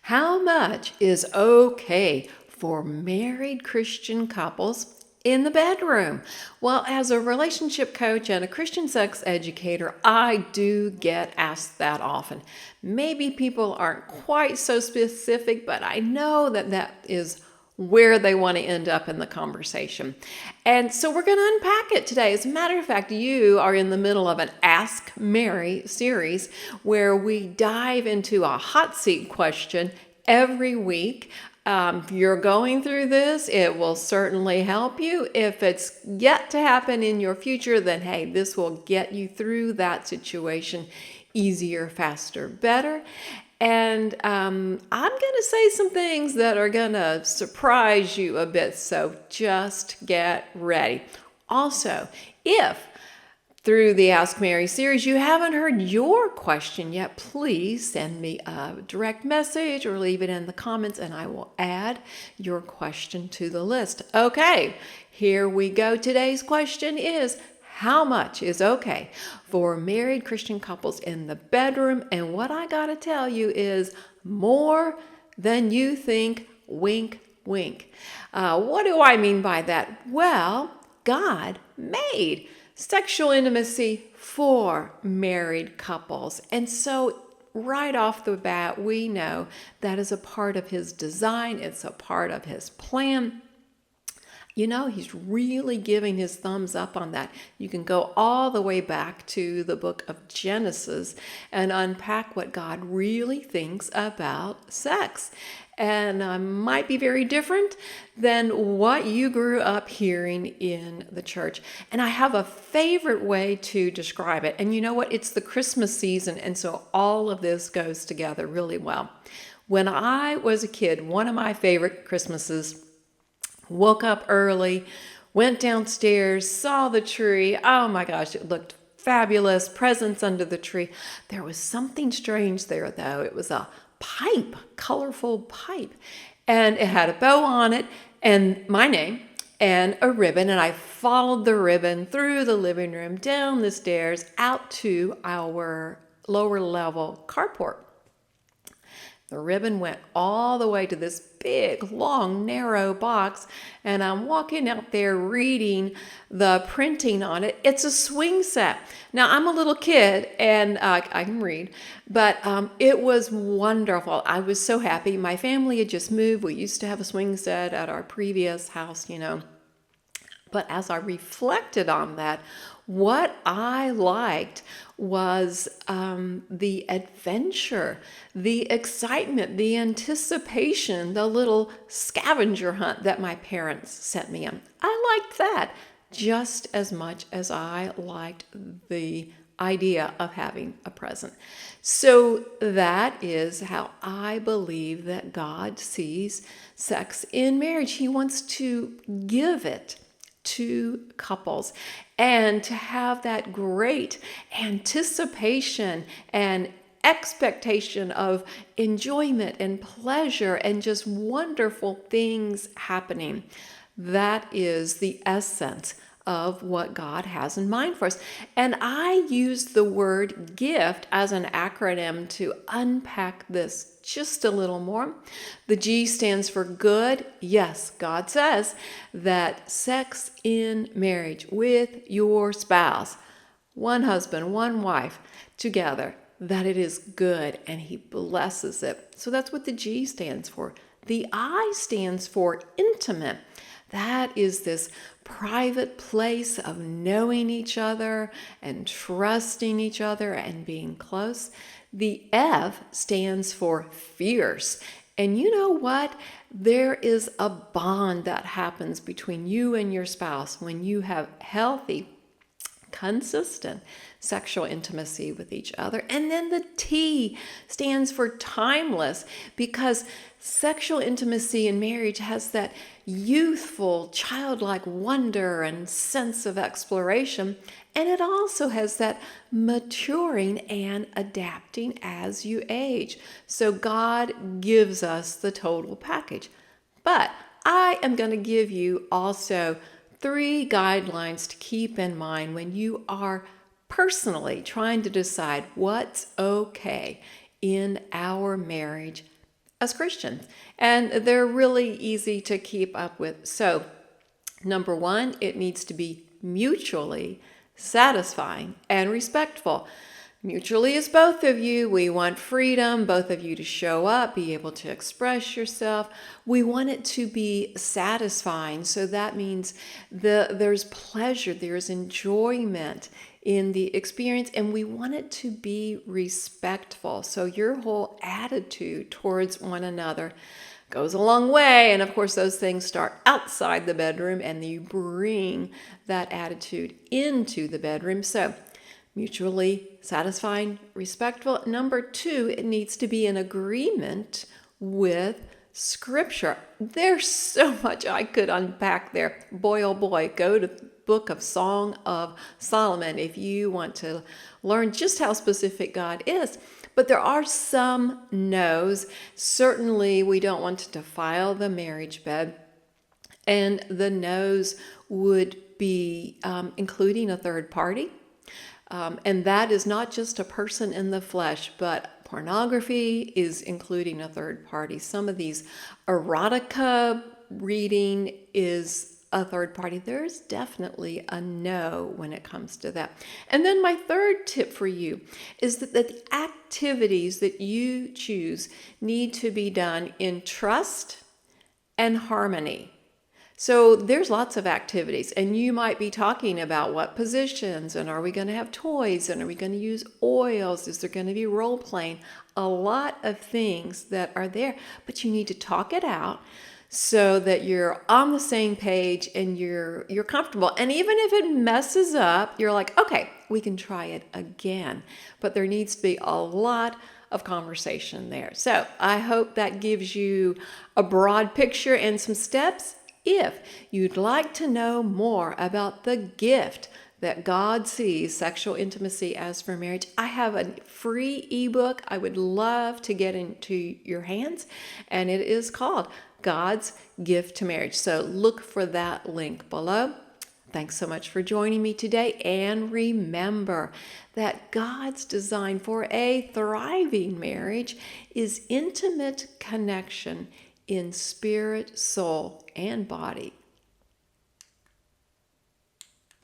How much is okay for married Christian couples in the bedroom? Well, as a relationship coach and a Christian sex educator, I do get asked that often. Maybe people aren't quite so specific, but I know that is where they want to end up in the conversation. And so we're going to unpack it today. As a matter of fact, you are in the middle of an Ask Mary series where we dive into a hot seat question every week. If you're going through this, it will certainly help you. If it's yet to happen in your future, then hey, this will get you through that situation easier, faster, better. And I'm going to say some things that are going to surprise you a bit, so just get ready. Also, if through the Ask Mary series you haven't heard your question yet, please send me a direct message or leave it in the comments and I will add your question to the list. Okay, here we go. Today's question is, how much is okay for married Christian couples in the bedroom? And what I gotta tell you is more than you think, wink, wink. What do I mean by that? Well, God made sexual intimacy for married couples. And so right off the bat, we know that is a part of his design. It's a part of his plan. You know, he's really giving his thumbs up on that. You can go all the way back to the book of Genesis and unpack what God really thinks about sex. And might be very different than what you grew up hearing in the church. And I have a favorite way to describe it. And you know what? It's the Christmas season. And so all of this goes together really well. When I was a kid, one of my favorite Christmases, woke up early, went downstairs, saw the tree. Oh my gosh, it looked fabulous. Presents under the tree. There was something strange there, though. It was a pipe, colorful pipe. And it had a bow on it and my name and a ribbon. And I followed the ribbon through the living room, down the stairs, out to our lower level carport. The ribbon went all the way to this big, long, narrow box, and I'm walking out there reading the printing on it. It's a swing set. Now, I'm a little kid, and I can read, but it was wonderful. I was so happy. My family had just moved. We used to have a swing set at our previous house, you know. But as I reflected on that, what I liked was the adventure, the excitement, the anticipation, the little scavenger hunt that my parents sent me on. I liked that just as much as I liked the idea of having a present. So that is how I believe that God sees sex in marriage. He wants to give it to couples and to have that great anticipation and expectation of enjoyment and pleasure and just wonderful things happening. That is the essence of what God has in mind for us. And I use the word gift as an acronym to unpack this just a little more. The G stands for good. Yes, God says that sex in marriage with your spouse, one husband, one wife, together, that it is good and he blesses it. So that's what the G stands for. The I stands for intimate. That is this private place of knowing each other and trusting each other and being close. The F stands for fierce. And you know what? There is a bond that happens between you and your spouse when you have healthy, consistent sexual intimacy with each other. And then the T stands for timeless, because sexual intimacy in marriage has that youthful, childlike wonder and sense of exploration. And it also has that maturing and adapting as you age. So God gives us the total package. But I am going to give you also 3 guidelines to keep in mind when you are personally trying to decide what's okay in our marriage as Christians, and they're really easy to keep up with. So, number one, it needs to be mutually satisfying and respectful. Mutually is both of you. We want freedom, both of you to show up, be able to express yourself. We want it to be satisfying. So that means there's pleasure, there's enjoyment in the experience, and we want it to be respectful. So your whole attitude towards one another goes a long way. And of course, those things start outside the bedroom, and you bring that attitude into the bedroom. So mutually satisfying, respectful. Number two, it needs to be in agreement with Scripture. There's so much I could unpack there. Boy, oh boy, go to the book of Song of Solomon if you want to learn just how specific God is. But there are some no's. Certainly, we don't want to defile the marriage bed. And the no's would be including a third party. And that is not just a person in the flesh, but pornography is including a third party. Some of these erotica reading is a third party. There's definitely a no when it comes to that. And then my third tip for you is that the activities that you choose need to be done in trust and harmony. So there's lots of activities, and you might be talking about what positions, and are we going to have toys, and are we going to use oils? Is there going to be role playing? A lot of things that are there, but you need to talk it out so that you're on the same page and you're comfortable. And even if it messes up, you're like, okay, we can try it again. But there needs to be a lot of conversation there. So I hope that gives you a broad picture and some steps. If you'd like to know more about the gift that God sees sexual intimacy as for marriage, I have a free ebook I would love to get into your hands, and it is called God's Gift to Marriage. So look for that link below. Thanks so much for joining me today, and remember that God's design for a thriving marriage is intimate connection in spirit, soul, and body.